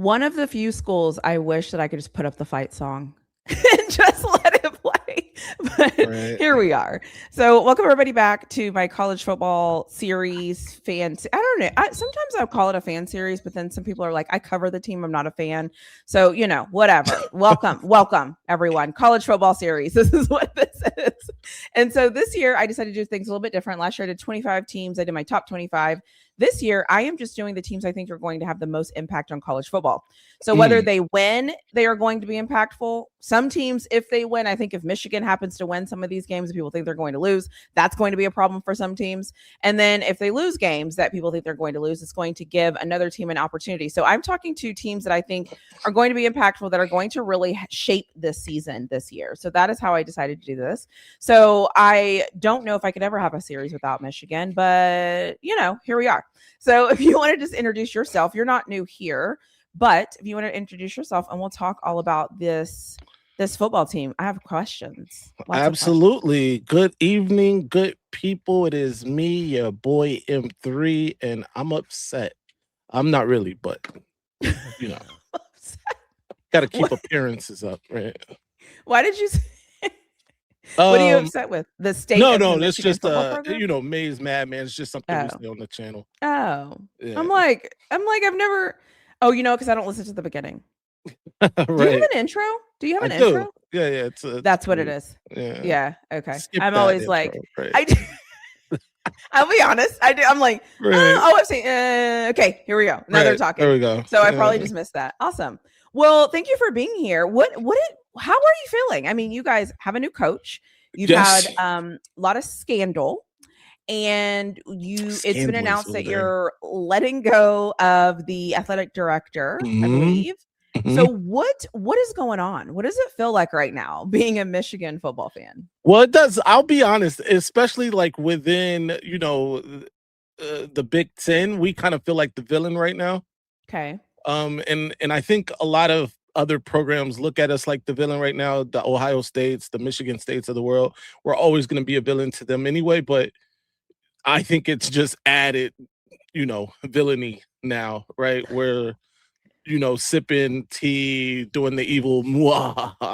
one of the few schools I wish that I could just put up the fight song and just let it play. But Right. here we are. So, welcome everybody back to my college football series I don't know. Sometimes I'll call it a fan series, but then some people are like, I cover the team. I'm not a fan. So, whatever. Welcome everyone. College football series. This is what this is. And so this year I decided to do things a little bit different. Last year I did 25 teams. I did my top 25. This year, I am just doing the teams I think are going to have the most impact on college football. So whether they win, they are going to be impactful. Some teams, if they win, I think if Michigan happens to win some of these games, people think they're going to lose, that's going to be a problem for some teams. And then if they lose games that people think they're going to lose, it's going to give another team an opportunity. So I'm talking to teams that I think are going to be impactful, that are going to really shape this season this year. So that is how I decided to do this. So I don't know if I could ever have a series without Michigan, but here we are. So if you want to just introduce yourself, you're not new here, but if you want to introduce yourself, and we'll talk all about this football team. I have questions. Absolutely. Good evening, good people. It is me, your boy M3, and I'm upset. I'm not really, but gotta keep appearances up, right? Why did you say what are you upset with? The state? No, of the it's just Maze Madman. It's just something we see on the channel. Oh, yeah. I'm like, I've never. Oh, because I don't listen to the beginning. Right. Do you have an intro? Do you have an intro? Yeah. That's what it is. Yeah. Okay. Skip I'm always intro, like, right. I'll be honest. I do. I'm like, right. I've seen. Okay, here we go. Now they're talking. There we go. So I probably just missed that. Awesome. Well, thank you for being here. How are you feeling? I mean, you guys have a new coach. You've had a lot of scandal, and it's been announced that you're letting go of the athletic director, I believe. So what is going on? What does it feel like right now being a Michigan football fan? Well, it does. I'll be honest, especially like within, the Big Ten, we kind of feel like the villain right now. Okay. And I think a lot of other programs look at us like the villain right now. The Ohio States, the Michigan States of the world, we're always going to be a villain to them anyway. But I think it's just added, villainy now, right? Where sipping tea, doing the evil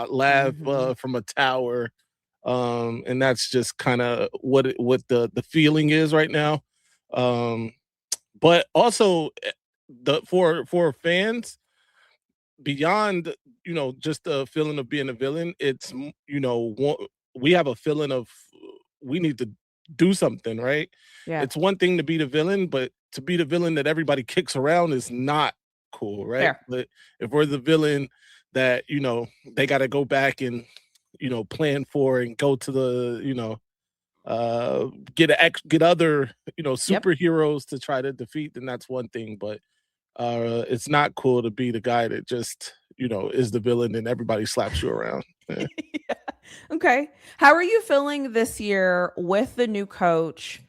laugh from a tower. And that's just kind of what the feeling is right now. But also for fans, beyond, just the feeling of being a villain, it's, we have a feeling of we need to do something, right? Yeah. It's one thing to be the villain, but to be the villain that everybody kicks around is not cool, right? Fair. But if we're the villain that they got to go back and plan for and go to the get other superheroes to try to defeat, then that's one thing. But it's not cool to be the guy that just is the villain and everybody slaps you around. Yeah. Yeah. Okay. How are you feeling this year with the new coach?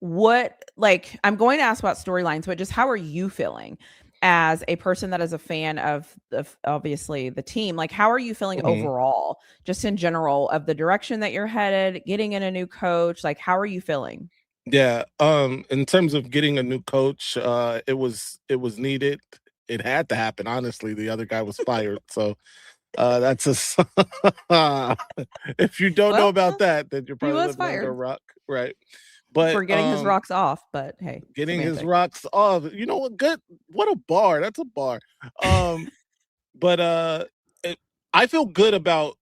I'm going to ask about storylines, but just how are you feeling as a person that is a fan of obviously the team? Like, how are you feeling overall, just in general, of the direction that you're headed, getting in a new coach? Like, how are you feeling? Yeah. In terms of getting a new coach, it was needed. It had to happen. Honestly, the other guy was fired. So that's if you don't know about that, then you're probably living under a rock. Right. But for getting his rocks off, but hey, getting his rocks off. You know what? Good. What a bar. That's a bar. But I feel good about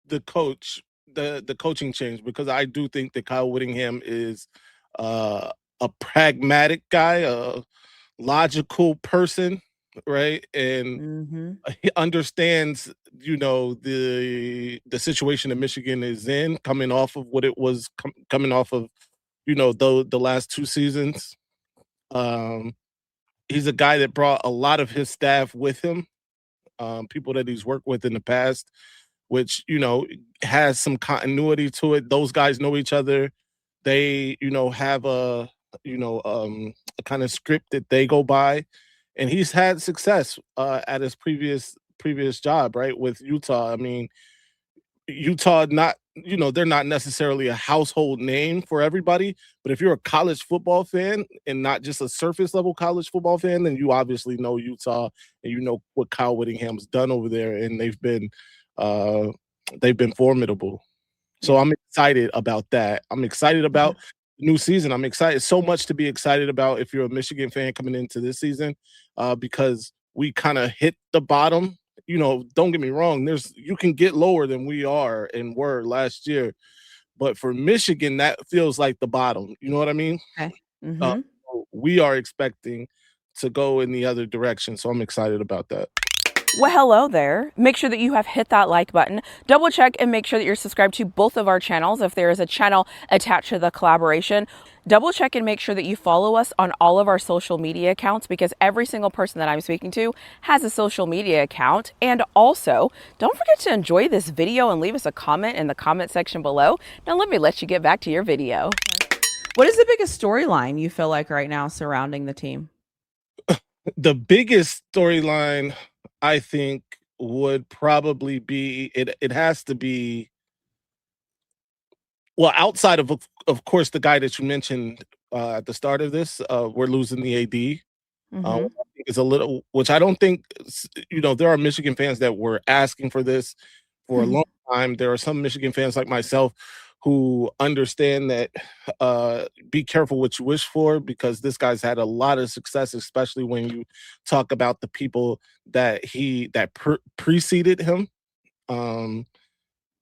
the coach, the coaching change, because I do think that Kyle Whittingham is a pragmatic guy, a logical person, right? And he understands, the situation that Michigan is in, coming off of what it was coming off of, the last 2 seasons. He's a guy that brought a lot of his staff with him, people that he's worked with in the past, which, has some continuity to it. Those guys know each other. They, have a kind of script that they go by, and he's had success at his previous job, right, with Utah. I mean, Utah they're not necessarily a household name for everybody, but if you're a college football fan and not just a surface level college football fan, then you obviously know Utah and you know what Kyle Whittingham's done over there, and uh, they've been formidable. So Yeah. I'm excited about that. I'm excited about the new season. I'm excited. So much to be excited about if you're a Michigan fan coming into this season, because we kind of hit the bottom. Don't get me wrong. You can get lower than we are and were last year, but for Michigan, that feels like the bottom. You know what I mean? Okay. Uh, Mm-hmm. so we are expecting to go in the other direction. So I'm excited about that. Well, hello there. Make sure that you have hit that like button. Double check and make sure that you're subscribed to both of our channels if there is a channel attached to the collaboration. Double check and make sure that you follow us on all of our social media accounts, because every single person that I'm speaking to has a social media account. And also, don't forget to enjoy this video and leave us a comment in the comment section below. Now let me let you get back to your video. What is the biggest storyline you feel like right now surrounding the team? The biggest storyline, I think, would probably be it has to be, well, outside of course the guy that you mentioned at the start of this, we're losing the AD. Mm-hmm. Which I think is a little, which I don't think, there are Michigan fans that were asking for this for a long time. There are some Michigan fans like myself who understand that, be careful what you wish for, because this guy's had a lot of success, especially when you talk about the people that preceded him. Um,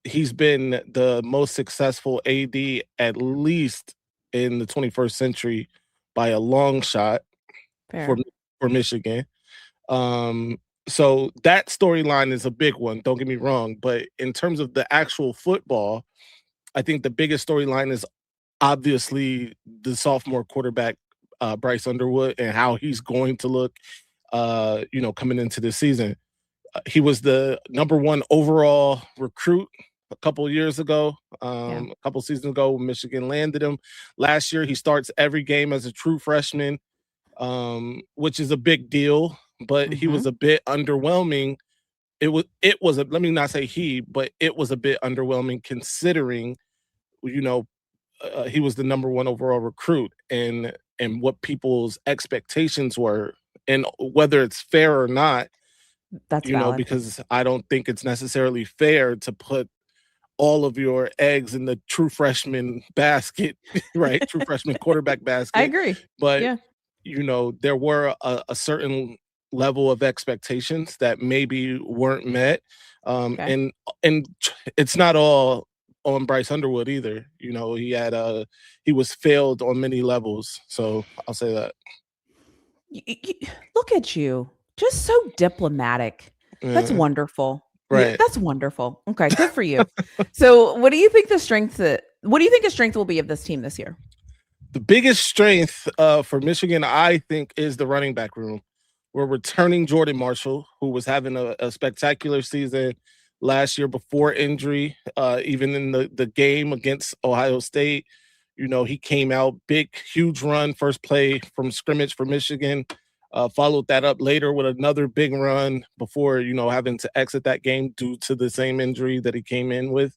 he's been the most successful AD, at least in the 21st century, by a long shot for Fair. for Michigan. Um, so that storyline is a big one. Don't get me wrong, but in terms of the actual football, I think the biggest storyline is obviously the sophomore quarterback, Bryce Underwood, and how he's going to look, coming into the season. He was the number one overall recruit a couple of years ago, Yeah. a couple seasons ago. Michigan landed him. Last year, he starts every game as a true freshman, which is a big deal, but he was a bit underwhelming. Let me not say but it was a bit underwhelming considering, you know, he was the number one overall recruit, and what people's expectations were, and whether it's fair or not, That's valid. because I don't think it's necessarily fair to put all of your eggs in the true freshman basket, right? True freshman quarterback basket. I agree. But Yeah. there were a certain level of expectations that maybe weren't met. Okay. And it's not all on Bryce Underwood either. He was failed on many levels. So I'll say that. Look at you. Just so diplomatic. That's wonderful. Yeah, Right. that's wonderful. Okay, good for you. So, what do you think a strength will be of this team this year? The biggest strength for Michigan, I think, is the running back room. We're returning Jordan Marshall, who was having a spectacular season last year before injury. Even in the game against Ohio State, he came out big, huge run, first play from scrimmage for Michigan. Followed that up later with another big run before, having to exit that game due to the same injury that he came in with.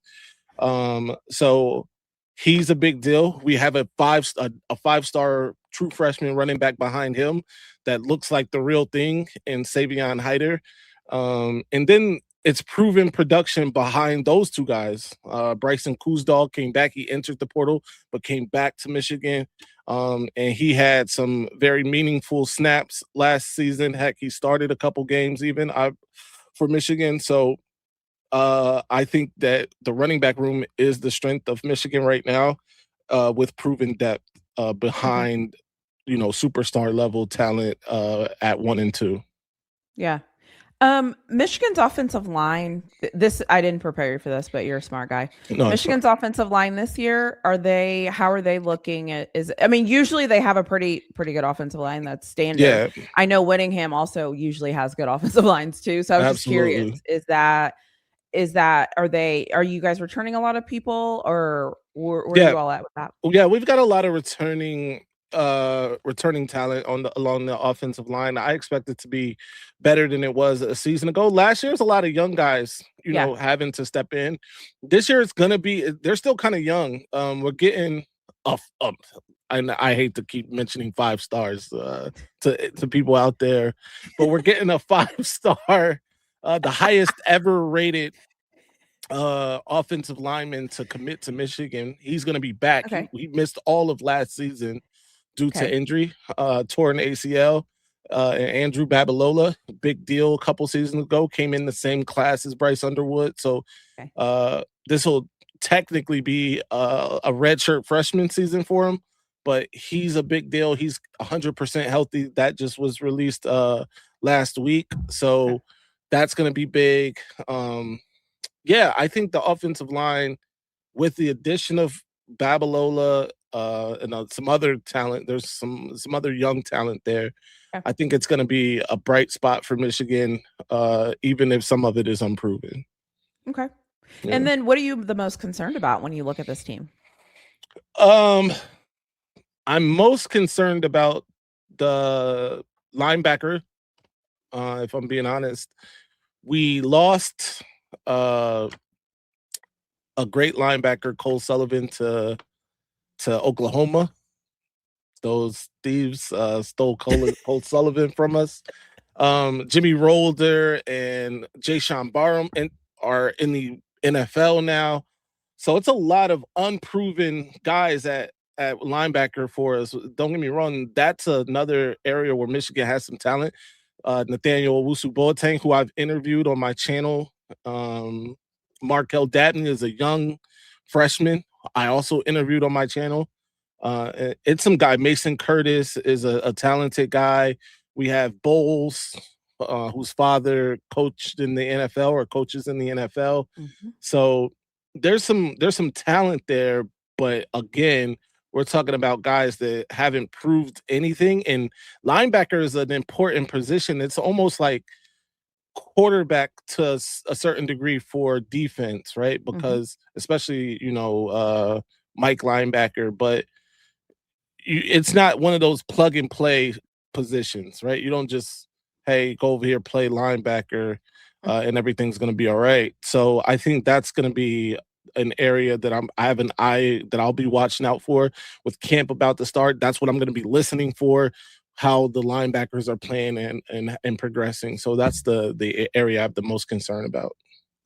So he's a big deal. We have a five-star true freshman running back behind him that looks like the real thing in Savion Hyder. And then it's proven production behind those two guys. Bryson Kuzdal came back. He entered the portal, but came back to Michigan. And he had some very meaningful snaps last season. Heck, he started a couple games even for Michigan. So I think that the running back room is the strength of Michigan right now, with proven depth behind, superstar level talent at 1 and 2. Yeah. Michigan's offensive line, this I didn't prepare you for this, but you're a smart guy. No, Michigan's offensive line this year, how are they looking at usually they have a pretty good offensive line, that's standard. Yeah. I know Whittingham also usually has good offensive lines too. So I was just curious, are you guys returning a lot of people, or where are you all at with that? Yeah, we've got a lot of returning returning talent along the offensive line. I expect it to be better than it was a season ago. Last year was a lot of young guys, having to step in. This year it's gonna be. They're still kind of young. We're getting and I hate to keep mentioning 5 stars to people out there, but we're getting a 5-star, the highest ever rated offensive lineman to commit to Michigan. He's going to be back. Okay. He missed all of last season due to Okay. injury, torn ACL. And Andrew Babalola, big deal a couple seasons ago, came in the same class as Bryce Underwood. So Okay. this will technically be a redshirt freshman season for him, but he's a big deal. He's 100% healthy. That just was released last week. So that's going to be big. Yeah, I think the offensive line, with the addition of Babalola and some other talent, there's some other young talent there. Okay. I think it's going to be a bright spot for Michigan, even if some of it is unproven. Okay. Yeah. And then what are you the most concerned about when you look at this team? I'm most concerned about the linebacker, if I'm being honest. We lost a great linebacker, Cole Sullivan, to Oklahoma. Those thieves stole Cole Sullivan from us. Jimmy Rolder and Jayshawn Barham are in the NFL now. So it's a lot of unproven guys at linebacker for us. Don't get me wrong, that's another area where Michigan has some talent. Nathaniel Owusu-Boateng, who I've interviewed on my channel. Markel Dabney is a young freshman I also interviewed on my channel. It's some guy. Mason Curtis is a talented guy. We have Bowles, whose father coached in the NFL or coaches in the NFL. Mm-hmm. So there's some talent there, but again, we're talking about guys that haven't proved anything. And linebacker is an important position. It's almost like quarterback to a certain degree for defense, right? Because especially Mike linebacker, but it's not one of those plug and play positions, right? You don't just, hey, go over here, play linebacker, and everything's going to be all right. So I think that's going to be an area that I have an eye that I'll be watching out for with camp about to start. That's what I'm going to be listening for, how the linebackers are playing and progressing. So that's the area I have the most concern about.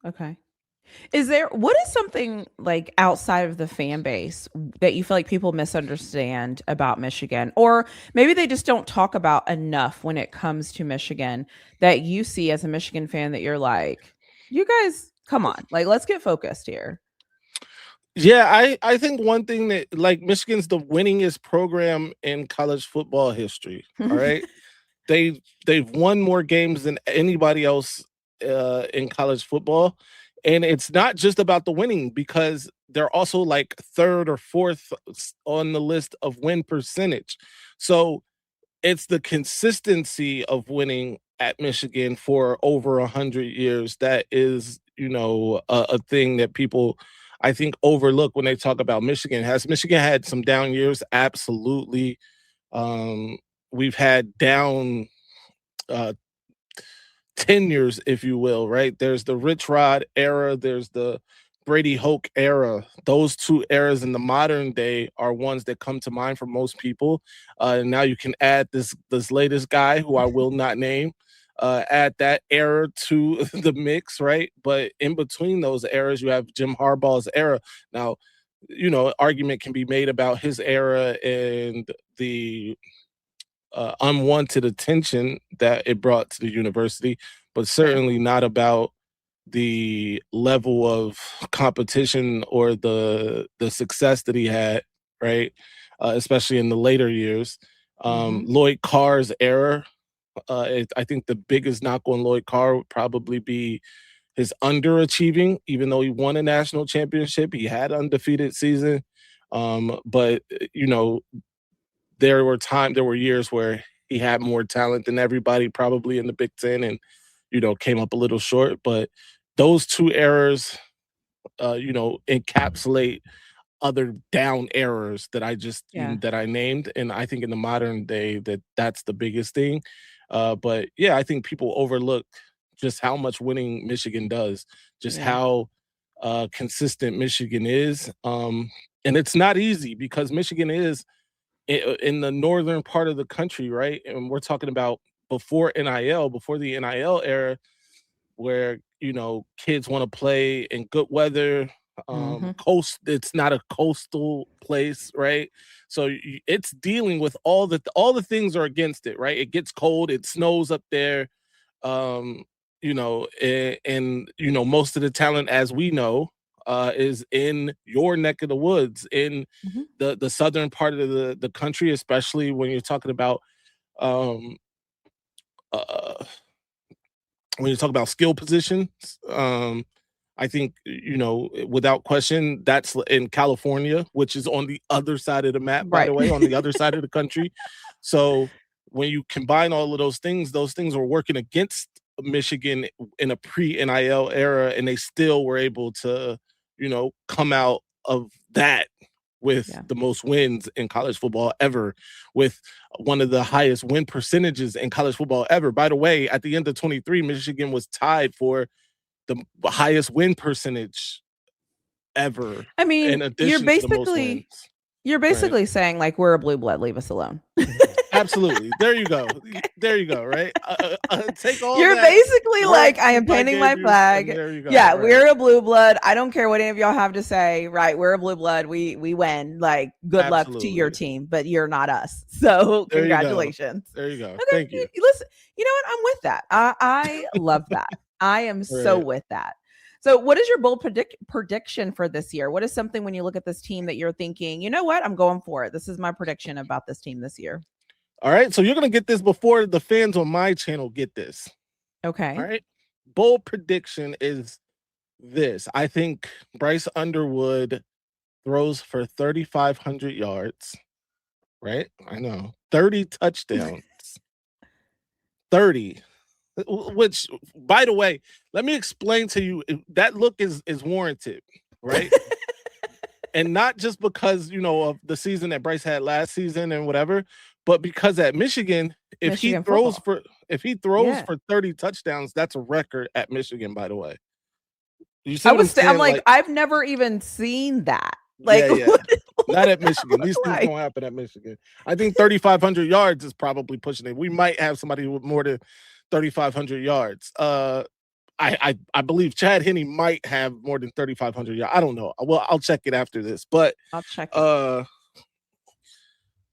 Okay. What is something like outside of the fan base that you feel like people misunderstand about Michigan, or maybe they just don't talk about enough when it comes to Michigan, that you see as a Michigan fan that you're like, you guys, come on, like, let's get focused here? Yeah, I think one thing that, like, Michigan's the winningest program in college football history. All right. They've won more games than anybody else in college football. And it's not just about the winning, because they're also like 3rd or 4th on the list of win percentage. So it's the consistency of winning at Michigan for over 100 years that is, a thing that people, I think, overlook when they talk about Michigan. Has Michigan had some down years? Absolutely. We've had down tenures, if you will, right? There's the Rich Rod era, there's the Brady Hoke era. Those 2 eras in the modern day are ones that come to mind for most people. And now you can add this latest guy, who I will not name, add that era to the mix, right? But in between those eras, you have Jim Harbaugh's era. Now, argument can be made about his era and the unwanted attention that it brought to the university, but certainly not about the level of competition or the success that he had, right? Especially in the later years. Lloyd Carr's era, I think the biggest knock on Lloyd Carr would probably be his underachieving. Even though he won a national championship, he had undefeated season. But there were years where he had more talent than everybody probably in the Big Ten, and came up a little short. But those 2 eras encapsulate other down errors that I just Yeah. that I named. And I think in the modern day that's the biggest thing. But yeah, I think people overlook just how much winning Michigan does, just Yeah. how consistent Michigan is. And it's not easy because Michigan is in the northern part of the country, right? And we're talking about before NIL, before the NIL era, where kids want to play in good weather. It's not a coastal place, right? So it's dealing with all the things are against it, right? It gets cold, it snows up there, and most of the talent, as we know, is in your neck of the woods, in the southern part of the country, especially when you're talking about um when you talk about skill positions. I think, without question, that's in California, which is on the other side of the map, by the way, on the other side of the country. So when you combine all of those things were working against Michigan in a pre-NIL era, and they still were able to, come out of that with the most wins in college football ever, with one of the highest win percentages in college football ever. By the way, at the end of 23, Michigan was tied for the highest win percentage ever. I mean, in addition to the most wins. You're basically saying like, we're a blue blood, leave us alone. Absolutely. There you go. Right? Take all You're that basically work like, I am I painting gave my you, flag. and there you go, Yeah, right. we're a blue blood. I don't care what any of y'all have to say. Right, we're a blue blood. We win. Like, good luck to your Absolutely. team, but you're not us. So There you go. congratulations. There you go. Okay, Thank you. listen, you know what? I'm with that. I love that. I am so Right. with that. So what is your bold prediction for this year? What is something when you look at this team that you're thinking, you know what? I'm going for it. This is my prediction about this team this year. All right. So you're going to get this before the fans on my channel get this. Okay. All right. Bold prediction is this. I think Bryce Underwood throws for 3,500 yards. Right? I know. 30 touchdowns. 30. Which, by the way, let me explain to you, that look is warranted, right? And not just because, of the season that Bryce had last season and whatever, but because at Michigan, if he throws for 30 touchdowns, that's a record at Michigan, by the way. You see what I'm saying? I'm like, I've never even seen that. Like, yeah. Not at Michigan. These things don't happen at Michigan. I think 3,500 yards is probably pushing it. We might have somebody with more than 3,500 yards. I believe Chad Henne might have more than 3,500 yards. I don't know. Well, I'll check it after this. But I'll check it.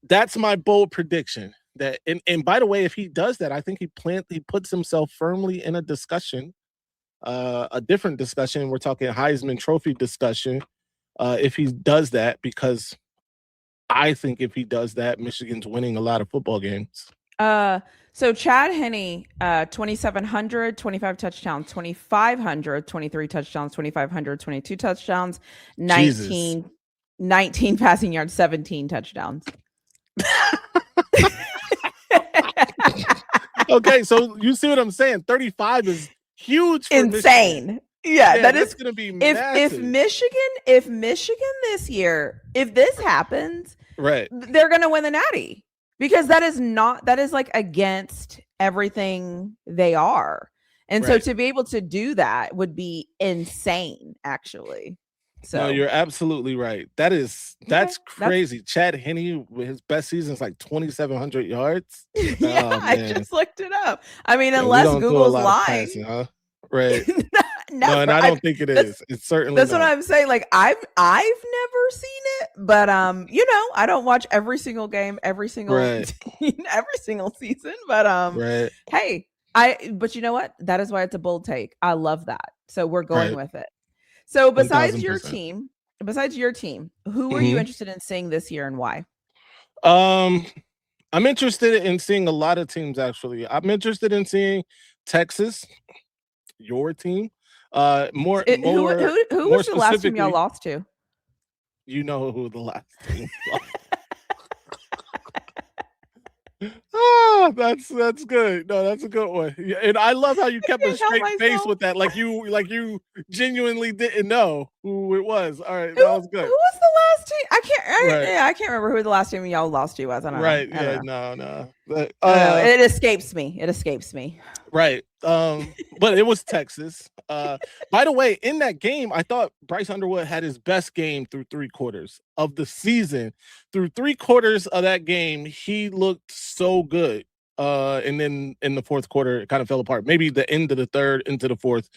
That's my bold prediction. That and by the way, if he does that, I think he puts himself firmly in a discussion, a different discussion. We're talking Heisman Trophy discussion. If he does that, because I think if he does that, Michigan's winning a lot of football games. So Chad Henne, 2,700, 25 touchdowns, 2,500, 23 touchdowns, 2,500, 22 touchdowns, 19 passing yards, 17 touchdowns. Okay, so you see what I'm saying? 35 is huge. For insane. Michigan. Yeah, that is going to be massive. If Michigan this year, if this happens, right, they're going to win the Natty, because that is like against everything they are. And so to be able to do that would be insane, actually. So no, you're absolutely right. That's crazy. Chad Henne, his best season is like 2,700 yards. Yeah, I just looked it up. I mean, unless Google's lying, passing, right? Never. No, and I don't think it is. It's certainly that's not. What I'm saying. Like I've never seen it, but I don't watch every single game, every single every single season. But hey, but you know what? That is why it's a bold take. I love that. So we're going with it. So besides 1,000%. your team, who are you interested in seeing this year and why? I'm interested in seeing a lot of teams, actually. I'm interested in seeing Texas, your team. Who was the last team y'all lost to? You know who the last team lost. Oh, that's good. No, that's a good one. Yeah, and I love how you kept a can't help straight face myself. with that, like you genuinely didn't know who it was. All right, Who that was who good. was the last team? Right, I can't remember who the last team y'all lost to was. I don't know. right. I don't Yeah, know. no. But, I don't know. It escapes me. It escapes me. right. But it was Texas. By the way, in that game, I thought Bryce Underwood had his best game through 3/4 of the season. Through 3/4 of that game, he looked so good. And then in the fourth quarter, it kind of fell apart. Maybe the end of the third into the fourth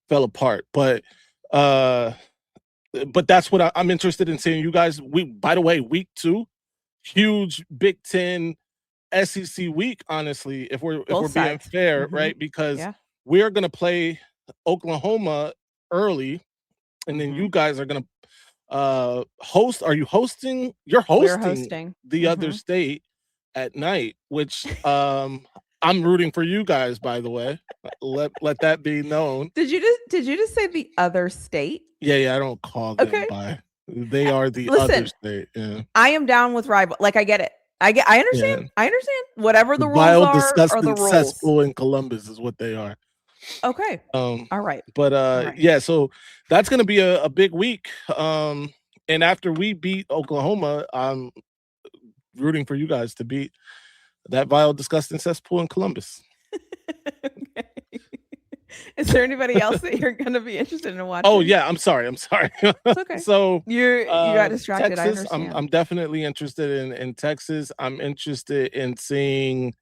fell apart. But that's what I'm interested in seeing. You guys, by the way, week 2, huge Big Ten SEC week, honestly, if we're Both being sides. fair, Mhm. right? Because Yeah. we're gonna play Oklahoma early, and then Mhm. you guys are gonna host. Are you hosting? You're We're hosting hosting. the other Mhm. state at night, which I'm rooting for you guys, by the way. Let that be known. Did you just say the other state? Yeah, I don't call them Okay. by they are the other Listen, state. Yeah. I am down with rival. Like I get it. I understand. Yeah. I understand. Whatever the rules Vile, are the disgusting rules. cesspool in Columbus is what they are. Okay. Um, All right. but All right. yeah, so that's gonna be a big week. And after we beat Oklahoma, I'm rooting for you guys to beat that vile, disgusting cesspool in Columbus. Okay. Is there anybody else that you're going to be interested in watching? Oh yeah, I'm sorry. It's okay. So You got distracted. I Texas, understand. I'm definitely interested in Texas. I'm interested in seeing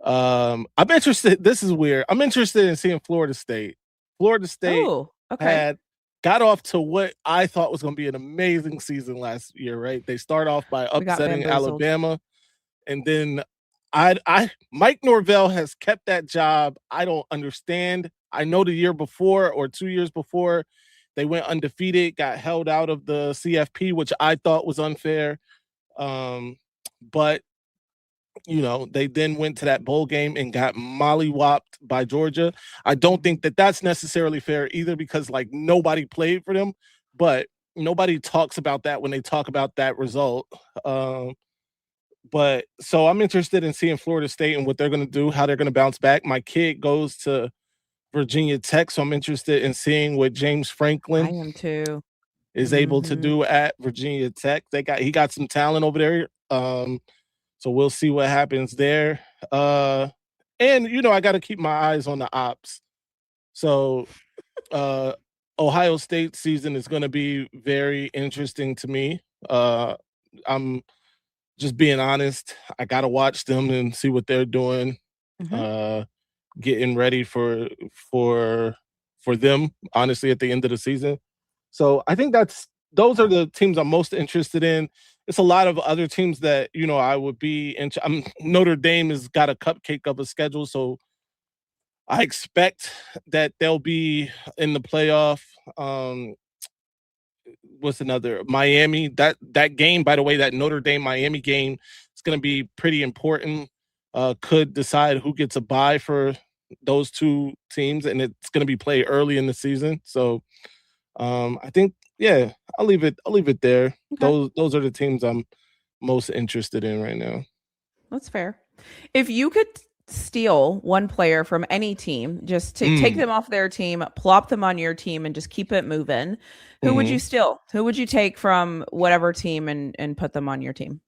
I'm interested. This is weird. I'm interested in seeing Florida State. Florida State Oh, okay. got off to what I thought was going to be an amazing season last year, right? They start off by We got upsetting bamboozled. Alabama, and then I Mike Norvell has kept that job. I don't understand. I know the year before or 2 years before, they went undefeated, got held out of the CFP, which I thought was unfair. But they then went to that bowl game and got mollywopped by Georgia. I don't think that that's necessarily fair either because like nobody played for them, but nobody talks about that when they talk about that result. But so I'm interested in seeing Florida State and what they're going to do, how they're going to bounce back. My kid goes to Virginia Tech, so I'm interested in seeing what James I Franklin am too. is able to do at Virginia Tech. He got some talent over there. So we'll see what happens there. And I got to keep my eyes on the ops. So Ohio State season is going to be very interesting to me. I'm just being honest. I got to watch them and see what they're doing. Getting ready for them, honestly, at the end of the season. So I think those are the teams I'm most interested in. It's a lot of other teams that I would be Notre Dame has got a cupcake of a schedule, so I expect that they'll be in the playoff. What's another Miami? That game, by the way, that Notre Dame Miami game is going to be pretty important. Could decide who gets a bye for those two teams, and it's going to be played early in the season. So I think, yeah, I'll leave it there. Okay. Those are the teams I'm most interested in right now. That's fair. If you could steal one player from any team, just to take them off their team, plop them on your team, and just keep it moving, who would you steal? Who would you take from whatever team and put them on your team?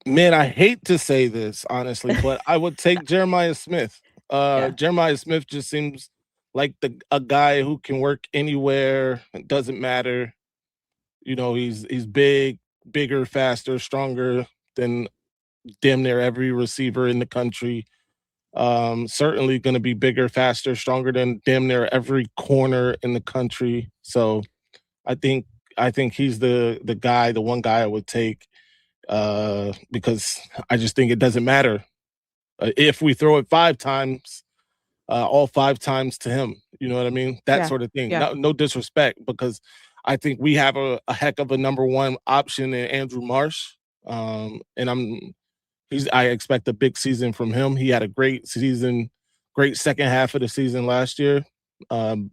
Man, I hate to say this, honestly, but I would take Jeremiah Smith. Yeah. Jeremiah Smith just seems like a guy who can work anywhere. It doesn't matter. He's bigger, faster, stronger than damn near every receiver in the country. Certainly going to be bigger, faster, stronger than damn near every corner in the country. So I think he's the one guy I would take because I just think it doesn't matter if we throw it 5 times, all 5 times to him. You know what I mean? That sort of thing. Yeah. No disrespect, because I think we have a heck of a number one option in Andrew Marsh. And I expect a big season from him. He had a great season, great second half of the season last year. When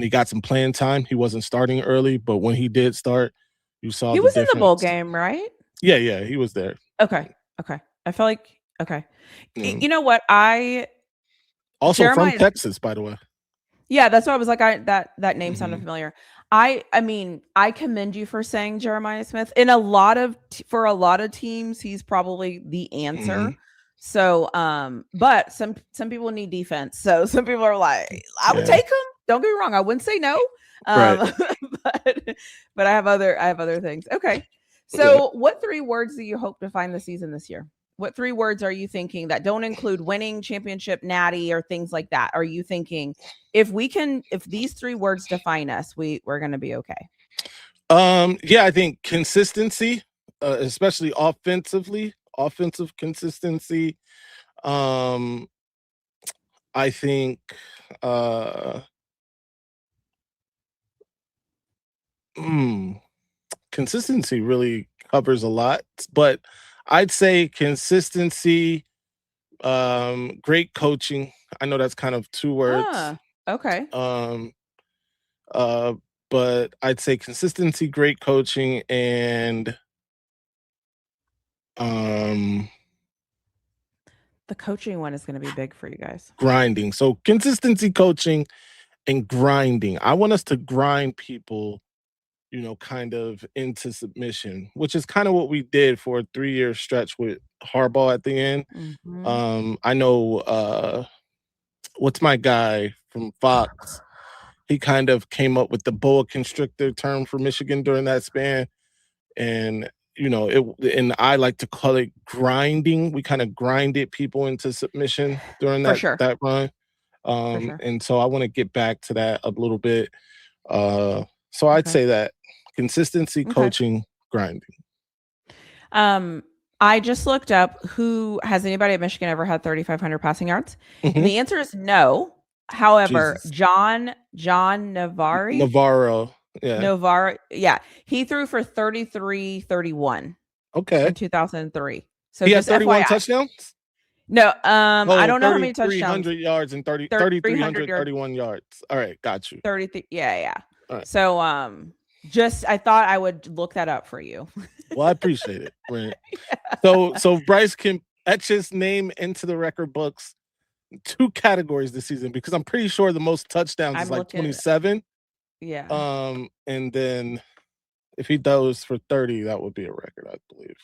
he got some playing time, he wasn't starting early, but when he did start, you saw He the was difference. in the bowl game, right? Yeah, he was there. Okay. Okay. I feel like okay. Mm. You know what? Also Jeremiah from Texas, by the way. Yeah, that's why I was like, that name sounded Mhm. familiar. I mean, I commend you for saying Jeremiah Smith. In a lot of for a lot of teams, he's probably the answer. Mhm. So, but some people need defense. So some people are like, I would Yeah. take him. Don't get me wrong, I wouldn't say no. Right. But I have other things. Okay. Yeah. So, what 3 words do you hope to find the season this year? What 3 words are you thinking that don't include winning, championship, natty, or things like that? Are you thinking if these 3 words define us, we're going to be okay? Yeah, I think consistency, especially offensive consistency. I think consistency really covers a lot, but I'd say consistency, great coaching. I know that's kind of 2 words. Okay. Uh, but I'd say consistency, great coaching, and The coaching one is going to be big for you guys. grinding. So consistency, coaching, and grinding. I want us to grind people, kind of into submission, which is kind of what we did for a 3-year stretch with Harbaugh at the end. I know what's my guy from Fox? He kind of came up with the boa constrictor term for Michigan during that span. And and I like to call it grinding. We kind of grinded people into submission during that run. And so I want to get back to that a little bit. So I'd say that consistency, coaching, grinding. I just looked up has anybody at Michigan ever had 3,500 passing yards? And the answer is no. However, Jesus. John Navarro. Yeah. He threw for 33-31. Okay. In 2003. So he had just 31 FYI. touchdowns? No, I don't know how many touchdowns. 3,300 yards and 3,331 yards. All right, got you. 33. Yeah. All right. So I thought I would look that up for you. Well, I appreciate it. Right. Yeah. So Bryce can etch his name into the record books in 2 categories this season, because I'm pretty sure the most touchdowns is like 27. Yeah. And then if he does for 30, that would be a record, I believe.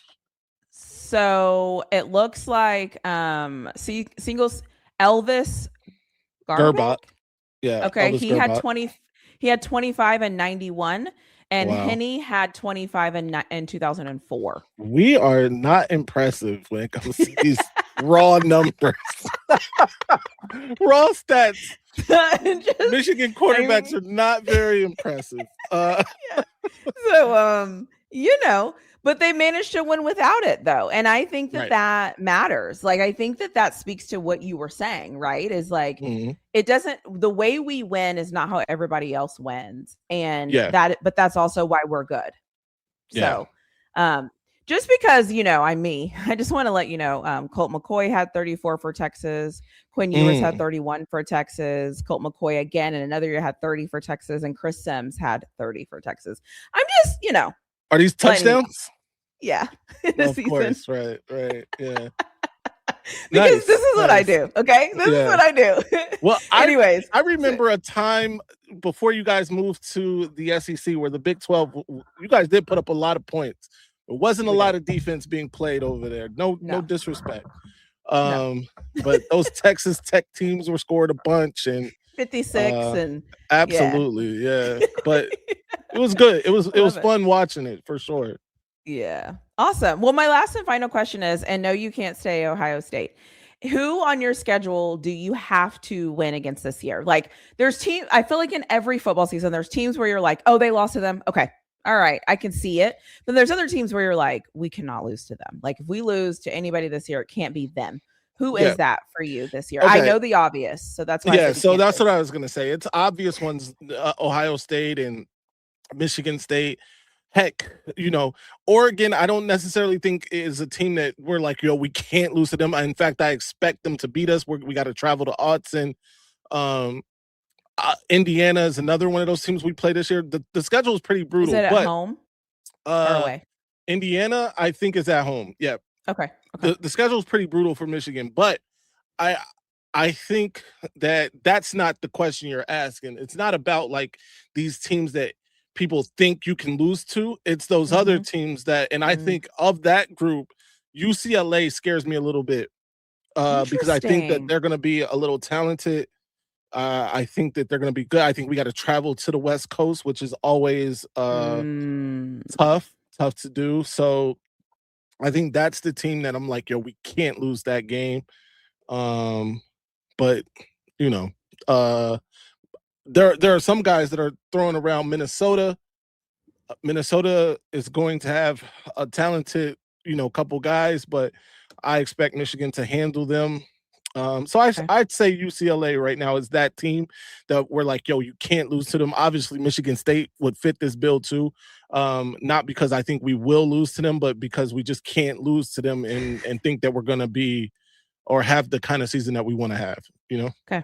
So it looks like singles Elvis Garbach. Yeah. Okay. Elvis He Garbach. had 20. He had 25 and 91, and Wow. Henny had 25 in 2004. We are not impressive when it comes to these raw numbers. Raw stats. Michigan quarterbacks are not very impressive. Yeah. So but they managed to win without it, though, and I think that matters. Like, I think that speaks to what you were saying, right? Is like it doesn't. The way we win is not how everybody else wins, and but that's also why we're good. So, just because I'm me, I just want to let you know, Colt McCoy had 34 for Texas. Quinn Ewers had 31 for Texas. Colt McCoy again in another year had 30 for Texas, and Chris Sims had 30 for Texas. I'm just, Are these touchdowns? Yeah. Of course, right, yeah. Because this is what I do, okay? This is what I do. Well, anyways, I remember a time before you guys moved to the SEC where the Big 12, you guys did put up a lot of points. There wasn't a lot of defense being played over there. No disrespect. But those Texas Tech teams were scored a bunch, and 56 and absolutely, yeah. But it was good. It was fun watching it for sure. Yeah. Awesome. Well, my last and final question is, and no, you can't stay Ohio State. Who on your schedule do you have to win against this year? Like, there's teams, I feel like in every football season, there's teams where you're like, oh, they lost to them. Okay. All right. I can see it. But there's other teams where you're like, we cannot lose to them. Like, if we lose to anybody this year, it can't be them. Who is that for you this year? Okay. I know the obvious. So that's why. Yeah. So that's what I was going to say. It's obvious ones, Ohio State and Michigan State. Heck, Oregon, I don't necessarily think is a team that we're like, we can't lose to them. In fact, I expect them to beat us. We got to travel to Autzen. Indiana is another one of those teams we play this year. The schedule is pretty brutal. Is it at home or away? Indiana, I think, is at home. Yeah. Okay. Okay. The schedule is pretty brutal for Michigan, but I think that that's not the question you're asking. It's not about like these teams that people think you can lose to. It's those other teams that, and I think of that group, UCLA scares me a little bit because I think that Interesting. they're going to be a little talented. I think that they're going to be good. I think we got to travel to the West Coast, which is always tough to do. So I think that's the team that I'm like, yo, we can't lose that game. But you know, there are some guys that are throwing around Minnesota. Minnesota is going to have a talented, couple guys, but I expect Michigan to handle them. So I'd say UCLA right now is that team that we're like, yo, you can't lose to them. Obviously, Michigan State would fit this bill too. Not because I think we will lose to them, but because we just can't lose to them and think that we're going to be or have the kind of season that we want to have, Okay.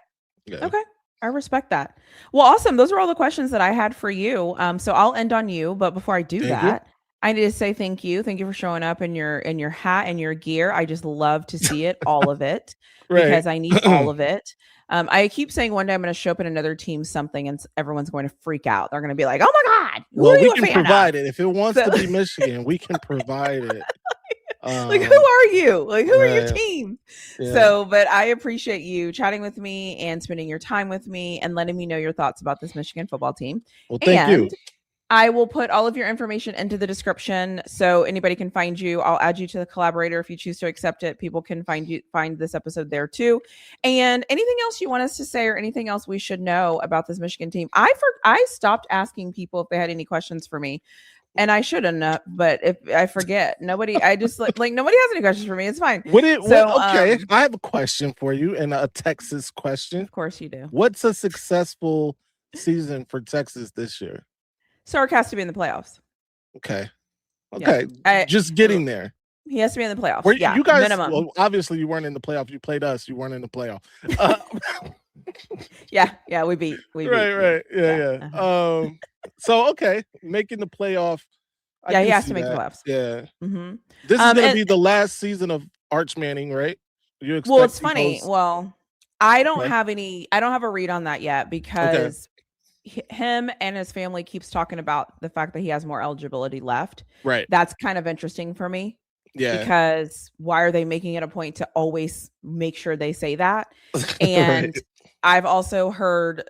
Yeah. Okay. I respect that. Well, awesome. Those are all the questions that I had for you. So I'll end on you, but before I do that, I need to say thank you. Thank you for showing up in your hat and your gear. I just love to see it, all of it, because I need all of it. I keep saying one day I'm going to show up in another team something and everyone's going to freak out. They're going to be like, "Oh my God, who are you a fan of?" We can provide it. If it wants to be Michigan, we can provide it. Like, who are you? Like, who are your teams? Yeah. So, but I appreciate you chatting with me and spending your time with me and letting me know your thoughts about this Michigan football team. Well, thank you. I will put all of your information into the description so anybody can find you. I'll add you to the collaborator if you choose to accept it. People can find this episode there too. And anything else you want us to say or anything else we should know about this Michigan team? I stopped asking people if they had any questions for me. And I shouldn't, but if I forget, I just like nobody has any questions for me. It's fine. Okay, I have a question for you and a Texas question. Of course you do. What's a successful season for Texas this year? Sark has to be in the playoffs. Okay. Just getting there. He has to be in the playoffs. You guys, minimum. Well, obviously you weren't in the playoff. You played us. You weren't in the playoff. Yeah, we beat. Right. Yeah. So okay, making the playoff. He has to make the playoffs. Yeah. Mm-hmm. This is going to be the last season of Arch Manning, right? Well, it's funny. Well, I don't have a read on that yet because him and his family keeps talking about the fact that he has more eligibility left. Right. That's kind of interesting for me. Yeah. Because why are they making it a point to always make sure they say that? And I've also heard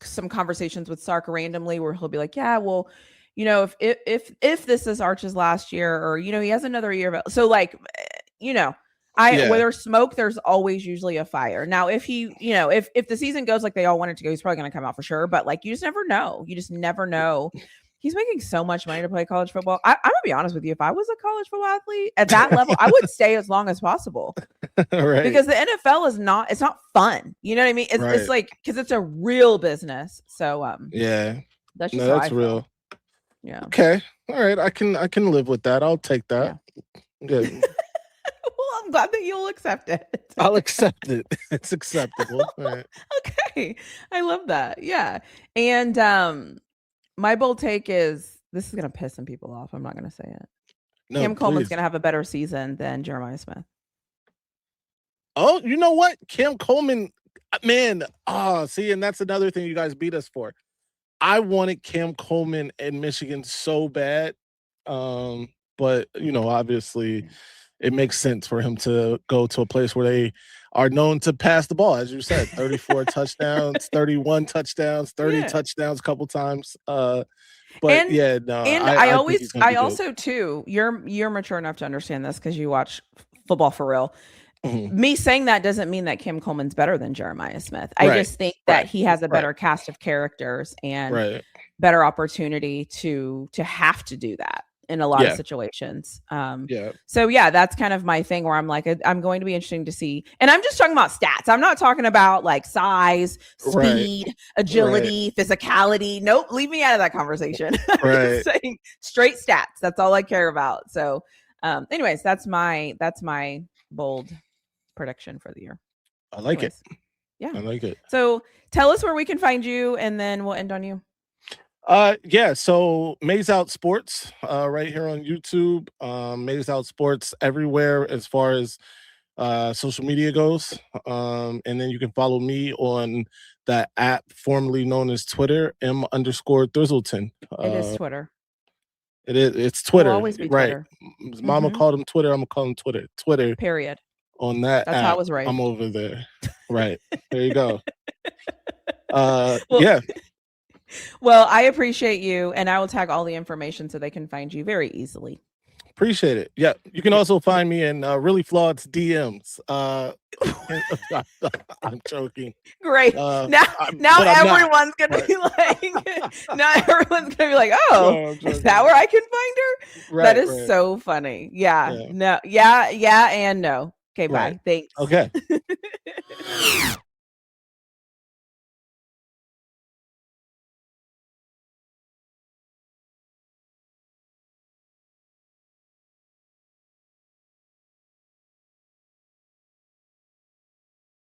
some conversations with Sark randomly where he'll be like, yeah, well, if this is Arch's last year or, he has another year. So like, where there's smoke, there's always usually a fire. Now, if he, if the season goes like they all want it to go, he's probably going to come out for sure. But like, you just never know. He's making so much money to play college football. I'm gonna be honest with you. If I was a college football athlete at that level, I would stay as long as possible. Right. Because the NFL it's not fun. You know what I mean? It's like, because it's a real business. So that's just that's real. Yeah. Okay. All right. I can live with that. I'll take that. Yeah. Good. Well, I'm glad that you'll accept it. I'll accept it. It's acceptable. All right. Okay. I love that. Yeah. And my bold take is this is going to piss some people off. I'm not going to say it. No, Cam Coleman's going to have a better season than Jeremiah Smith. Oh, you know what? Cam Coleman, man. See, and that's another thing you guys beat us for. I wanted Cam Coleman in Michigan so bad. But, obviously it makes sense for him to go to a place where they are known to pass the ball, as you said, 34 touchdowns, 31 touchdowns, 30 touchdowns a couple times. I also too, you're mature enough to understand this because you watch football for real. Mm-hmm. Me saying that doesn't mean that Cam Coleman's better than Jeremiah Smith. I just think that he has a better cast of characters and better opportunity to have to do that in a lot of situations. So that's kind of my thing where I'm like, I'm going to be interesting to see. And I'm just talking about stats. I'm not talking about like size, speed, agility, physicality. Nope. Leave me out of that conversation. I'm just saying straight stats. That's all I care about. So anyways, that's my bold prediction for the year. I like it. Yeah. I like it. So tell us where we can find you and then we'll end on you. Yeah, so Maze Out Sports, right here on YouTube. Maze Out Sports everywhere as far as social media goes. And then you can follow me on the app formerly known as Twitter, M_Thrizzleton. It is Twitter. It's It will Twitter, always be right? Twitter. Mama Mhm. called him Twitter. I'm gonna call him Twitter. Twitter Period. on that That's how I app. was raised. I'm over there. Right. There you go. Well, Yeah. Well, I appreciate you, and I will tag all the information so they can find you very easily. Appreciate it. Yeah. You can also find me in Really Flawed's DMs. I'm joking. Great. Now now everyone's gonna be like, now everyone's gonna be like, oh, No, is that where I can find her? Right, that is right. so funny. Yeah. Yeah. No. Yeah. Yeah. And no. Okay. Right. Bye. Thanks. Okay.